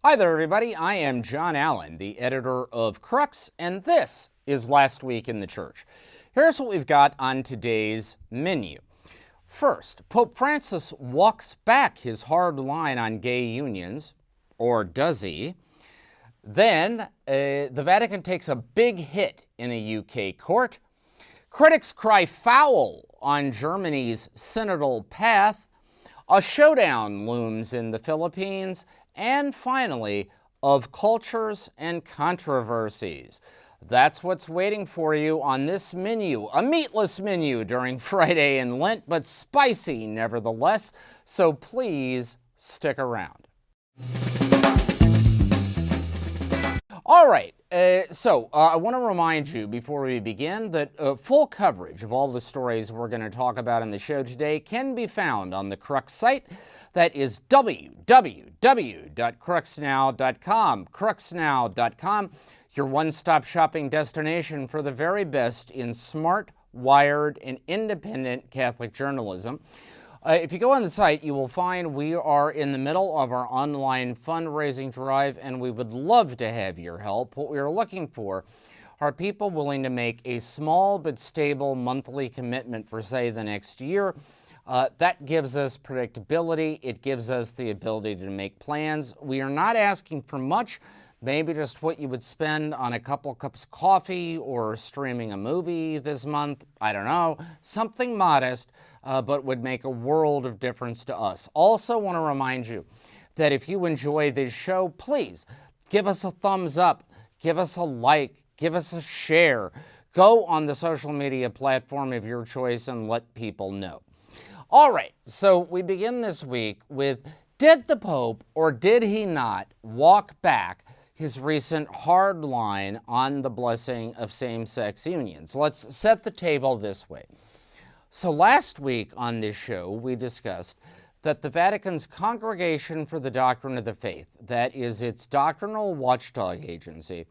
Hi there, everybody. I am John Allen, the editor of Crux, and this is Last Week in the Church. Here's what we've got on today's menu. First, Pope Francis walks back his hard line on gay unions, or does he? Then, the Vatican takes a big hit in a UK court. Critics cry foul on Germany's synodal path. A showdown looms in the Philippines. And finally, of cultures and controversies. That's what's waiting for you on this menu, a meatless menu during Friday in Lent, but spicy nevertheless, so please stick around. All right, I want to remind you before we begin that full coverage of all the stories we're going to talk about in the show today can be found on the Crux site. That is www.cruxnow.com, cruxnow.com, your one-stop shopping destination for the very best in smart, wired, and independent Catholic journalism. If you go on the site, you will find we are in the middle of our online fundraising drive, and we would love to have your help. What we are looking for are people willing to make a small but stable monthly commitment for, say, the next year. That gives us predictability. It gives us the ability to make plans. We are not asking for much, maybe just what you would spend on a couple cups of coffee or streaming a movie this month. I don't know, something modest, but would make a world of difference to us. Also want to remind you that if you enjoy this show, please give us a thumbs up, give us a like, give us a share. Go on the social media platform of your choice and let people know. All right, so we begin this week with, did the Pope or did he not walk back his recent hard line on the blessing of same-sex unions? Let's set the table this way. So last week on this show, we discussed that the Vatican's Congregation for the Doctrine of the Faith, that is its doctrinal watchdog agency,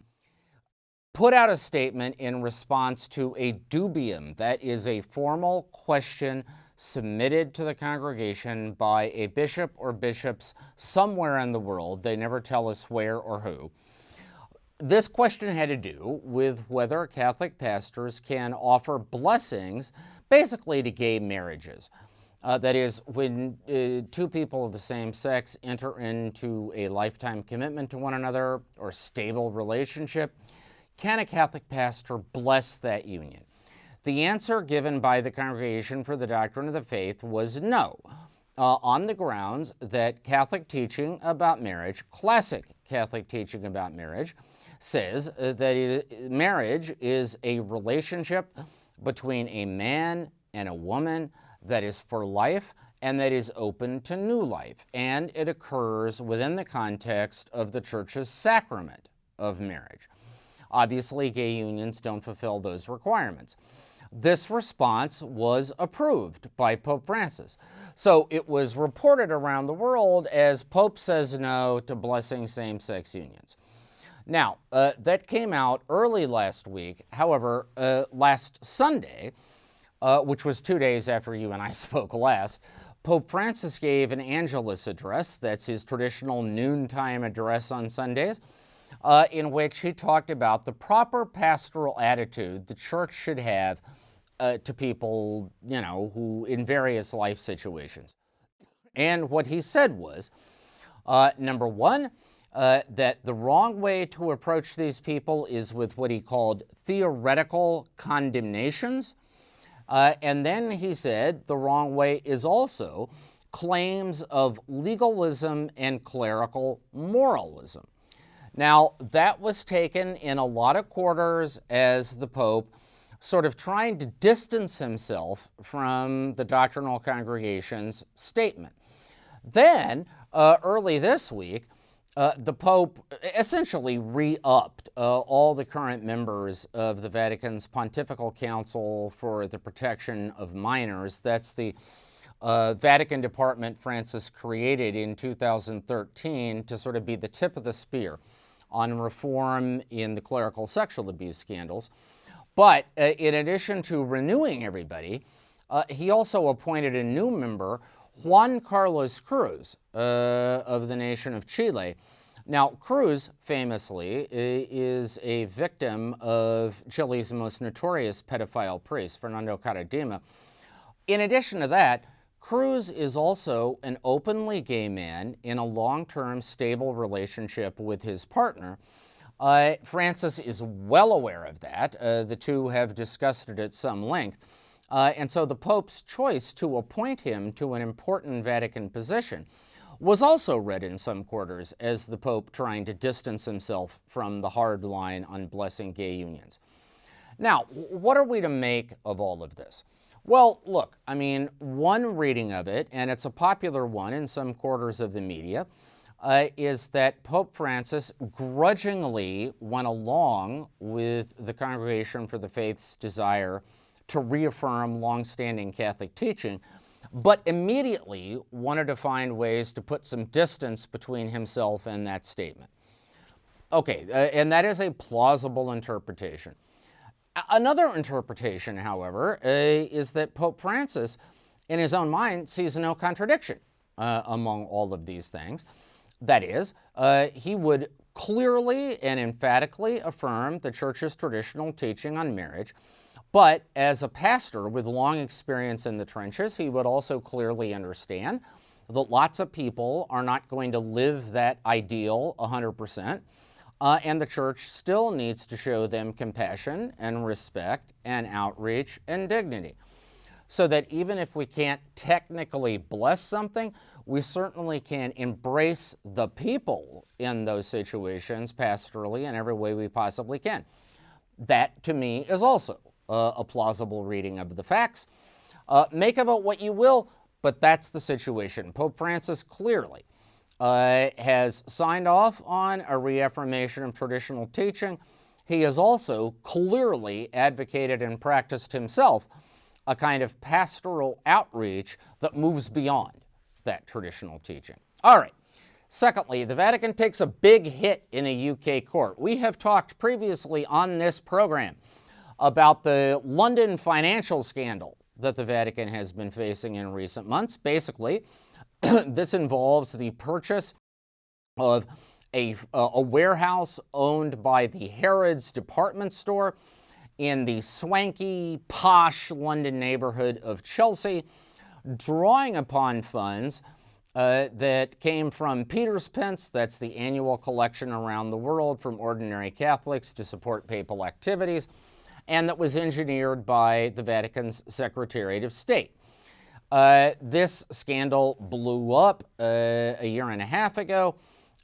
put out a statement in response to a dubium, that is a formal question submitted to the congregation by a bishop or bishops somewhere in the world. They never tell us where or who. This question had to do with whether Catholic pastors can offer blessings basically to gay marriages. That is, when two people of the same sex enter into a lifetime commitment to one another or stable relationship, can a Catholic pastor bless that union? The answer given by the Congregation for the Doctrine of the Faith was no, on the grounds that Catholic teaching about marriage, classic Catholic teaching about marriage, says that marriage is a relationship between a man and a woman that is for life and that is open to new life, and it occurs within the context of the Church's sacrament of marriage. Obviously, gay unions don't fulfill those requirements. This response was approved by Pope Francis. So it was reported around the world as Pope says no to blessing same-sex unions. Now, that came out early last week. However, last Sunday, which was 2 days after you and I spoke last, Pope Francis gave an Angelus address. That's his traditional noontime address on Sundays, in which he talked about the proper pastoral attitude the Church should have to people, who in various life situations. And what he said was, number one, that the wrong way to approach these people is with what he called theoretical condemnations. And then he said the wrong way is also claims of legalism and clerical moralism. Now, that was taken in a lot of quarters as the Pope sort of trying to distance himself from the doctrinal congregation's statement. Then, early this week, the Pope essentially re-upped all the current members of the Vatican's Pontifical Council for the Protection of Minors. That's the Vatican department Francis created in 2013 to sort of be the tip of the spear on reform in the clerical sexual abuse scandals. But in addition to renewing everybody, he also appointed a new member, Juan Carlos Cruz, of the nation of Chile, Now, Cruz, famously, is a victim of Chile's most notorious pedophile priest, Fernando Karadima. In addition to that, Cruz is also an openly gay man in a long-term stable relationship with his partner. Francis is well aware of that. The two have discussed it at some length. And so the Pope's choice to appoint him to an important Vatican position was also read in some quarters as the Pope trying to distance himself from the hard line on blessing gay unions. Now, what are we to make of all of this? Well, look, I mean, one reading of it, and it's a popular one in some quarters of the media, is that Pope Francis grudgingly went along with the Congregation for the Faith's desire to reaffirm longstanding Catholic teaching, but immediately wanted to find ways to put some distance between himself and that statement. Okay, and that is a plausible interpretation. Another interpretation, however, is that Pope Francis, in his own mind, sees no contradiction among all of these things. That is, he would clearly and emphatically affirm the Church's traditional teaching on marriage, but as a pastor with long experience in the trenches, he would also clearly understand that lots of people are not going to live that ideal 100%. And the Church still needs to show them compassion and respect and outreach and dignity. So that even if we can't technically bless something, we certainly can embrace the people in those situations pastorally in every way we possibly can. That, to me, is also a plausible reading of the facts. Make of it what you will, but that's the situation. Pope Francis clearly has signed off on a reaffirmation of traditional teaching. He has also clearly advocated and practiced himself a kind of pastoral outreach that moves beyond that traditional teaching. All right. Secondly, the Vatican takes a big hit in a UK court. We have talked previously on this program about the London financial scandal that the Vatican has been facing in recent months. Basically, this involves the purchase of a warehouse owned by the Harrods department store in the swanky, posh London neighborhood of Chelsea, drawing upon funds that came from Peter's Pence. That's the annual collection around the world from ordinary Catholics to support papal activities, and that was engineered by the Vatican's Secretariat of State. This scandal blew up a year and a half ago.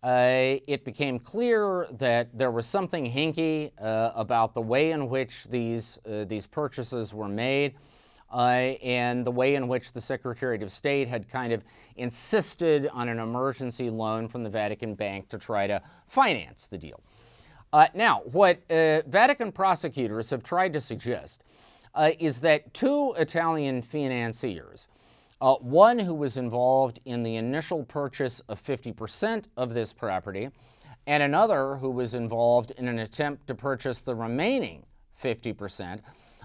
It became clear that there was something hinky about the way in which these purchases were made, and the way in which the Secretariat of State had kind of insisted on an emergency loan from the Vatican Bank to try to finance the deal. Now, what Vatican prosecutors have tried to suggest is that two Italian financiers, one who was involved in the initial purchase of 50% of this property, and another who was involved in an attempt to purchase the remaining 50%,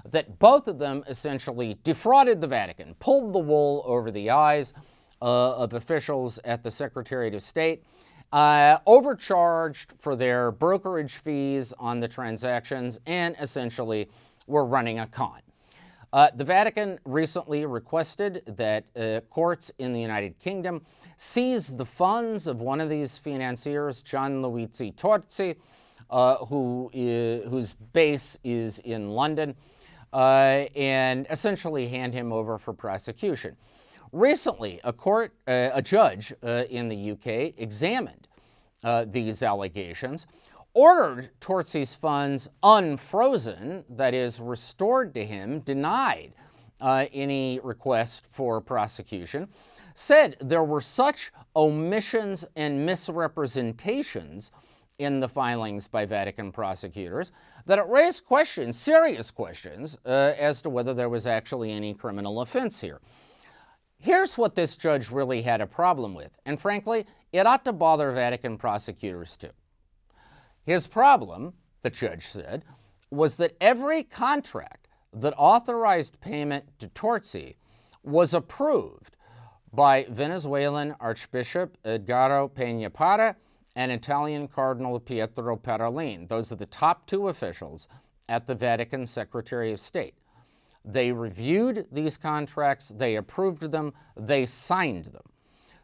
that both of them essentially defrauded the Vatican, pulled the wool over the eyes of officials at the Secretariat of State, overcharged for their brokerage fees on the transactions, and essentially were running a con. The Vatican recently requested that courts in the United Kingdom seize the funds of one of these financiers, Gianluigi Torzi, whose base is in London, and essentially hand him over for prosecution. Recently, a judge in the UK examined these allegations, ordered Torzi's funds unfrozen, that is, restored to him, denied any request for prosecution, said there were such omissions and misrepresentations in the filings by Vatican prosecutors that it raised questions, serious questions, as to whether there was actually any criminal offense here. Here's what this judge really had a problem with, and frankly, it ought to bother Vatican prosecutors too. His problem, the judge said, was that every contract that authorized payment to Torzi was approved by Venezuelan Archbishop Edgardo Peña Parra and Italian Cardinal Pietro Parolin. Those are the top two officials at the Vatican Secretary of State. They reviewed these contracts, they approved them, they signed them.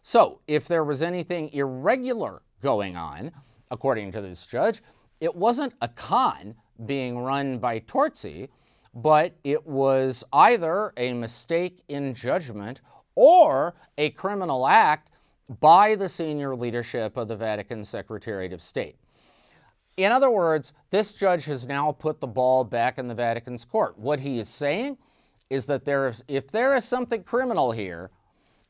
So if there was anything irregular going on, according to this judge, it wasn't a con being run by Torzi, but it was either a mistake in judgment or a criminal act by the senior leadership of the Vatican Secretariat of State. In other words, this judge has now put the ball back in the Vatican's court. What he is saying is that if there is something criminal here,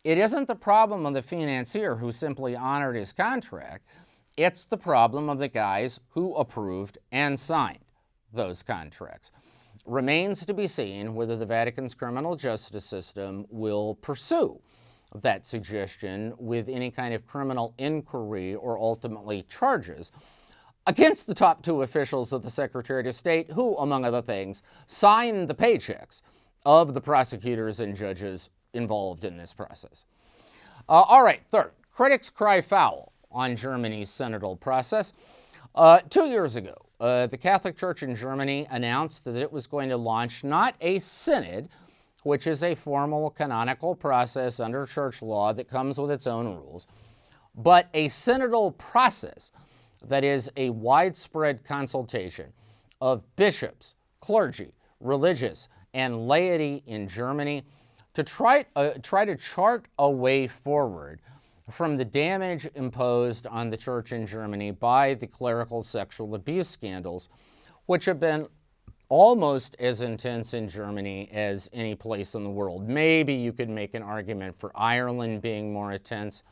it isn't the problem of the financier who simply honored his contract. It's the problem of the guys who approved and signed those contracts. Remains to be seen whether the Vatican's criminal justice system will pursue that suggestion with any kind of criminal inquiry or ultimately charges against the top two officials of the Secretariat of State who, among other things, signed the paychecks of the prosecutors and judges involved in this process. All right, third, critics cry foul on Germany's synodal process. 2 years ago, the Catholic Church in Germany announced that it was going to launch not a synod, which is a formal canonical process under church law that comes with its own rules, but a synodal process that is a widespread consultation of bishops, clergy, religious, and laity in Germany to try to chart a way forward from the damage imposed on the church in Germany by the clerical sexual abuse scandals, which have been almost as intense in Germany as any place in the world. Maybe you could make an argument for Ireland being more intense,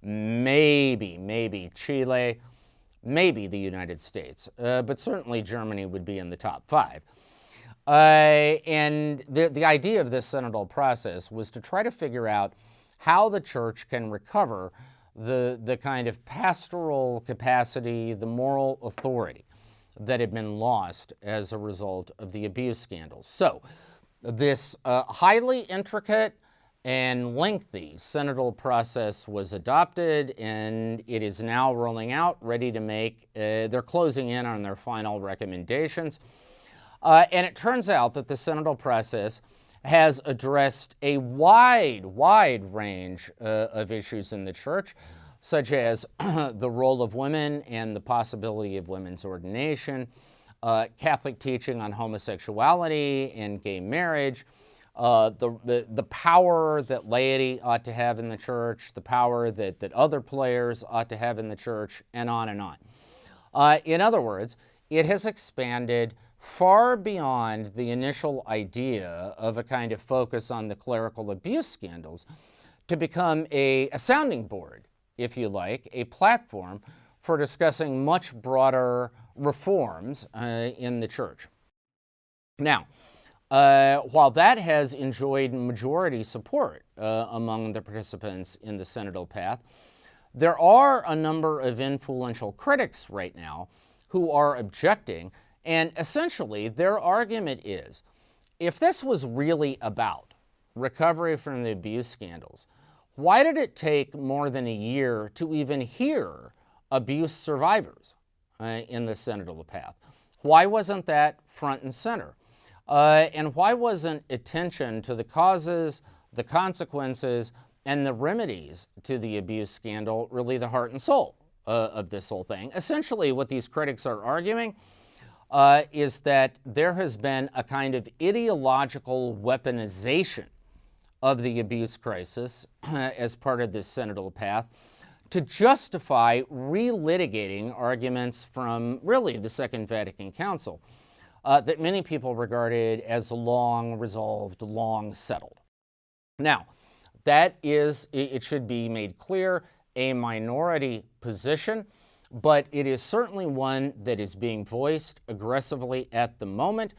maybe Chile, maybe the United States, but certainly Germany would be in the top 5. And the idea of this synodal process was to try to figure out how the church can recover the kind of pastoral capacity, the moral authority that had been lost as a result of the abuse scandals. So this highly intricate and lengthy synodal process was adopted, and it is now rolling out, ready to make, they're closing in on their final recommendations. And it turns out that the synodal process has addressed a wide range of issues in the church, such as the role of women and the possibility of women's ordination, Catholic teaching on homosexuality and gay marriage, the power that laity ought to have in the church, the power that other players ought to have in the church, and on and on. In other words, it has expanded far beyond the initial idea of a kind of focus on the clerical abuse scandals to become a sounding board, if you like, a platform for discussing much broader reforms in the church. Now, while that has enjoyed majority support among the participants in the synodal path, there are a number of influential critics right now who are objecting, and essentially their argument is, if this was really about recovery from the abuse scandals, why did it take more than a year to even hear abuse survivors in the synodal path? Why wasn't that front and center? And why wasn't attention to the causes, the consequences, and the remedies to the abuse scandal really the heart and soul of this whole thing? Essentially, what these critics are arguing is that there has been a kind of ideological weaponization of the abuse crisis as part of this synodal path to justify relitigating arguments from really the Second Vatican Council that many people regarded as long resolved, long settled. Now, that is, it should be made clear, a minority position, but it is certainly one that is being voiced aggressively at the moment,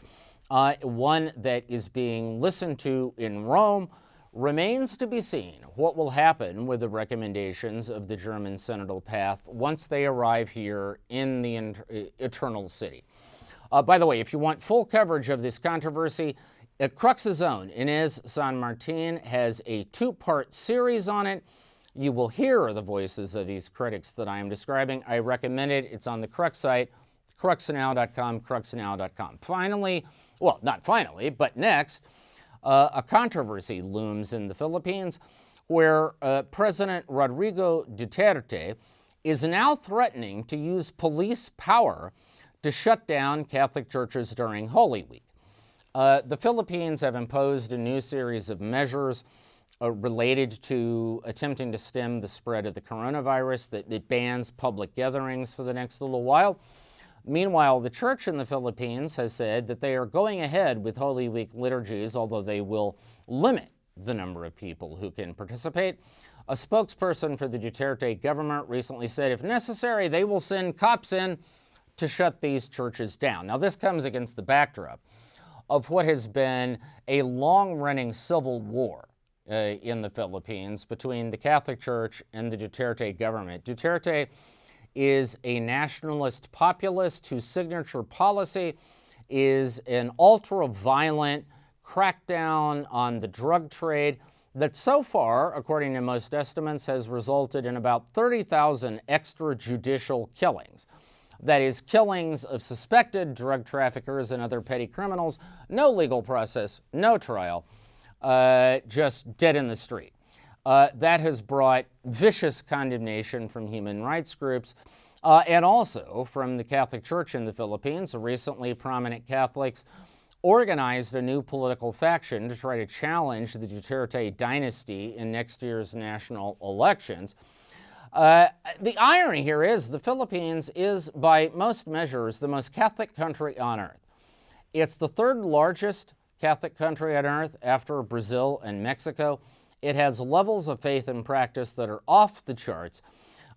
one that is being listened to in Rome. Remains to be seen what will happen with the recommendations of the German synodal path once they arrive here in the Eternal City. By the way, if you want full coverage of this controversy, Crux's own Inez San Martin has a 2-part series on it. you will hear the voices of these critics that I am describing. I recommend it. It's on the Crux site, cruxnow.com, cruxnow.com. Finally, well, not finally, but next, a controversy looms in the Philippines where President Rodrigo Duterte is now threatening to use police power to shut down Catholic churches during Holy Week. The Philippines have imposed a new series of measures related to attempting to stem the spread of the coronavirus that bans public gatherings for the next little while. Meanwhile, the church in the Philippines has said that they are going ahead with Holy Week liturgies, although they will limit the number of people who can participate. A spokesperson for the Duterte government recently said if necessary, they will send cops in to shut these churches down. Now, this comes against the backdrop of what has been a long-running civil war in the Philippines between the Catholic Church and the Duterte government. Duterte is a nationalist populist whose signature policy is an ultra-violent crackdown on the drug trade that so far, according to most estimates, has resulted in about 30,000 extrajudicial killings. That is, killings of suspected drug traffickers and other petty criminals, no legal process, no trial, just dead in the street. That has brought vicious condemnation from human rights groups and also from the Catholic Church in the Philippines. Recently, prominent Catholics organized a new political faction to try to challenge the Duterte dynasty in next year's national elections. The irony here is the Philippines is, by most measures, the most Catholic country on earth. It's the third largest Catholic country on earth after Brazil and Mexico. It has levels of faith and practice that are off the charts.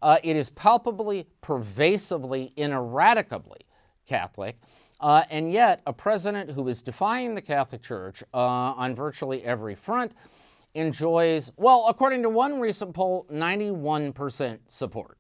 It is palpably, pervasively, ineradicably Catholic, and yet a president who is defying the Catholic Church on virtually every front enjoys, well, according to one recent poll, 91% support.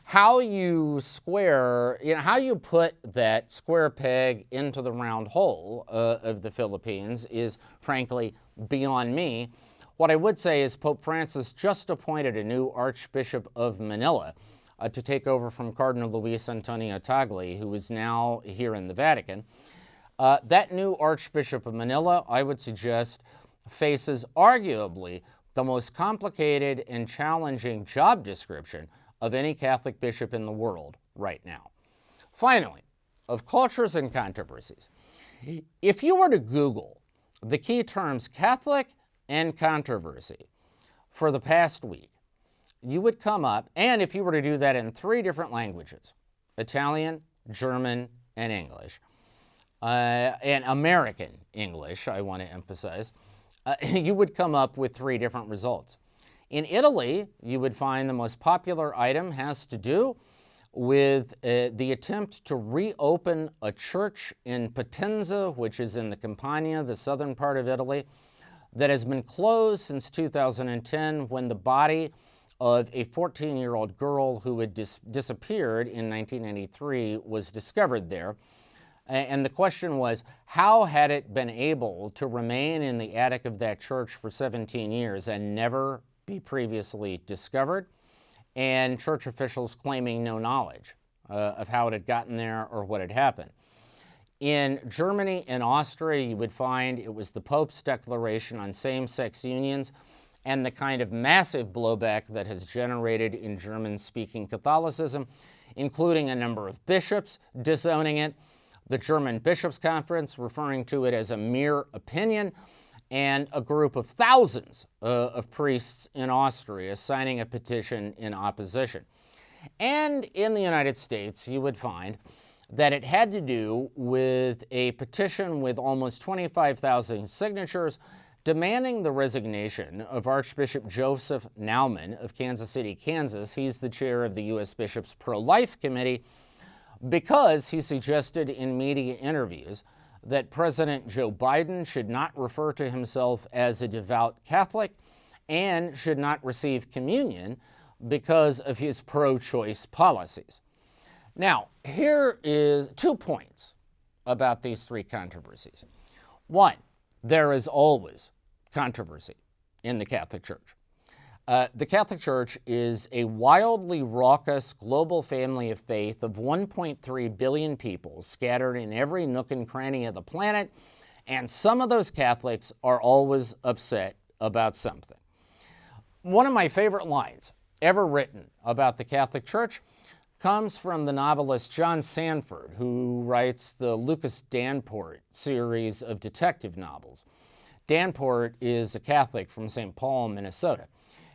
How you square, how you put that square peg into the round hole of the Philippines is, frankly, beyond me. What I would say is Pope Francis just appointed a new Archbishop of Manila to take over from Cardinal Luis Antonio Tagle, who is now here in the Vatican. That new Archbishop of Manila, I would suggest, faces arguably the most complicated and challenging job description of any Catholic bishop in the world right now. Finally, of cultures and controversies, if you were to Google the key terms Catholic and controversy for the past week, you would come up, and if you were to do that in 3 different languages, Italian, German, and English, and American English, I want to emphasize, you would come up with 3 different results. In Italy, you would find the most popular item has to do with the attempt to reopen a church in Potenza, which is in the Campania, the southern part of Italy, that has been closed since 2010 when the body of a 14-year-old girl who had disappeared in 1993 was discovered there. And the question was, how had it been able to remain in the attic of that church for 17 years and never be previously discovered? And church officials claiming no knowledge of how it had gotten there or what had happened. In Germany and Austria, you would find it was the Pope's declaration on same-sex unions and the kind of massive blowback that has generated in German-speaking Catholicism, including a number of bishops disowning it, the German Bishops' Conference referring to it as a mere opinion, and a group of thousands of priests in Austria signing a petition in opposition. And in the United States, you would find that it had to do with a petition with almost 25,000 signatures demanding the resignation of Archbishop Joseph Naumann of Kansas City, Kansas. He's the chair of the U.S. Bishops' Pro-Life Committee, because he suggested in media interviews that President Joe Biden should not refer to himself as a devout Catholic and should not receive communion because of his pro-choice policies. Now, here is 2 points about these 3 controversies. 1, there is always controversy in the Catholic Church. The Catholic Church is a wildly raucous global family of faith of 1.3 billion people scattered in every nook and cranny of the planet, and some of those Catholics are always upset about something. One of my favorite lines ever written about the Catholic Church comes from the novelist John Sanford, who writes the Lucas Danport series of detective novels. Danport is a Catholic from St. Paul, Minnesota.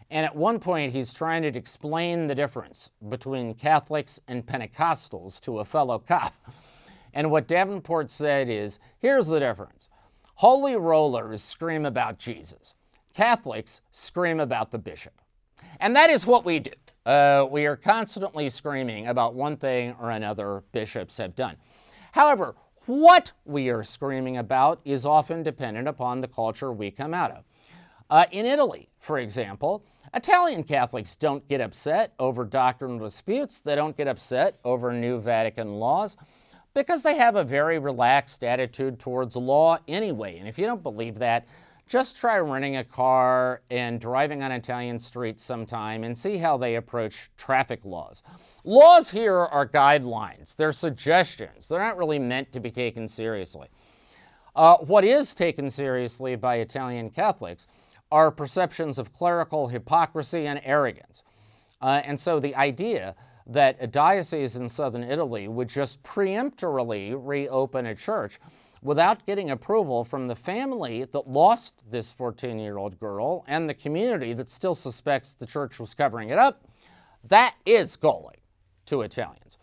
And at one point, he's trying to explain the difference between Catholics and Pentecostals to a fellow cop. And what Davenport said is, here's the difference. Holy rollers scream about Jesus. Catholics scream about the bishop. And that is what we do. We are constantly screaming about one thing or another bishops have done. However, what we are screaming about is often dependent upon the culture we come out of. In Italy, for example, Italian Catholics don't get upset over doctrinal disputes. They don't get upset over new Vatican laws because they have a very relaxed attitude towards law anyway. And if you don't believe that, just try renting a car and driving on Italian streets sometime and see how they approach traffic laws. Laws here are guidelines. They're suggestions. They're not really meant to be taken seriously. What is taken seriously by Italian Catholics are perceptions of clerical hypocrisy and arrogance. And so the idea that a diocese in southern Italy would just preemptorily reopen a church without getting approval from the family that lost this 14-year-old girl and the community that still suspects the church was covering it up, that is galling to Italians.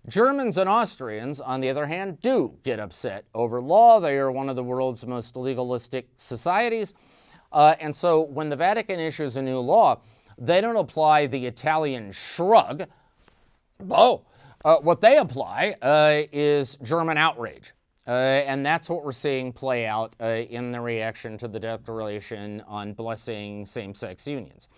Germans and Austrians, on the other hand, do get upset over law. They are one of the world's most legalistic societies. And so when the Vatican issues a new law, they don't apply the Italian shrug. What they apply is German outrage. And that's what we're seeing play out in the reaction to the declaration on blessing same-sex unions.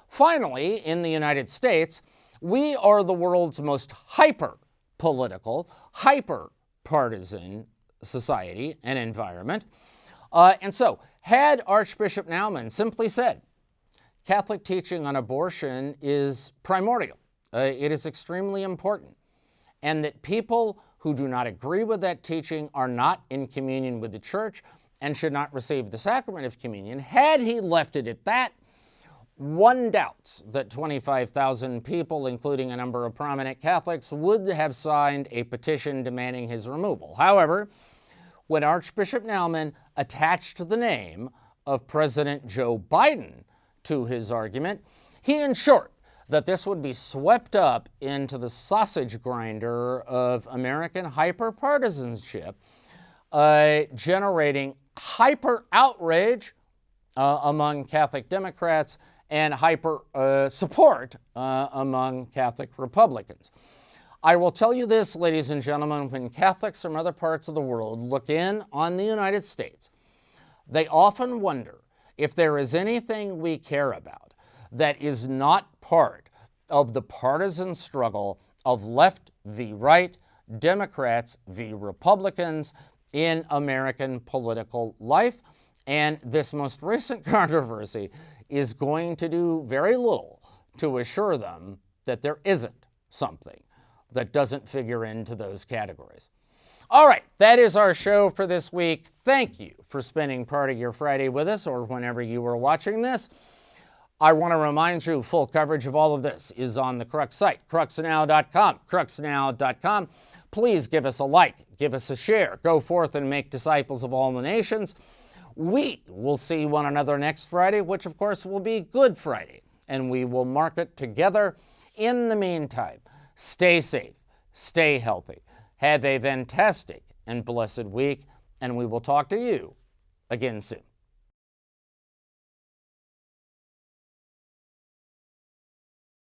Finally, in the United States, we are the world's most hyper-political, hyper-partisan society and environment. And so, had Archbishop Naumann simply said, Catholic teaching on abortion is primordial, it is extremely important, and that people who do not agree with that teaching are not in communion with the church and should not receive the sacrament of communion, had he left it at that, one doubts that 25,000 people, including a number of prominent Catholics, would have signed a petition demanding his removal. However, when Archbishop Naumann attached the name of President Joe Biden to his argument, he ensured that this would be swept up into the sausage grinder of American hyper-partisanship, generating hyper-outrage among Catholic Democrats and hyper-support among Catholic Republicans. I will tell you this, ladies and gentlemen, when Catholics from other parts of the world look in on the United States, they often wonder if there is anything we care about that is not part of the partisan struggle of left v. right, Democrats v. Republicans in American political life. And this most recent controversy is going to do very little to assure them that there isn't something that doesn't figure into those categories. All right, that is our show for this week. Thank you for spending part of your Friday with us or whenever you are watching this. I want to remind you, full coverage of all of this is on the Crux site, cruxnow.com, cruxnow.com. Please give us a like, give us a share, go forth and make disciples of all the nations. We will see one another next Friday, which of course will be Good Friday, and we will mark it together. In the meantime, stay safe, stay healthy, have a fantastic and blessed week, and we will talk to you again soon.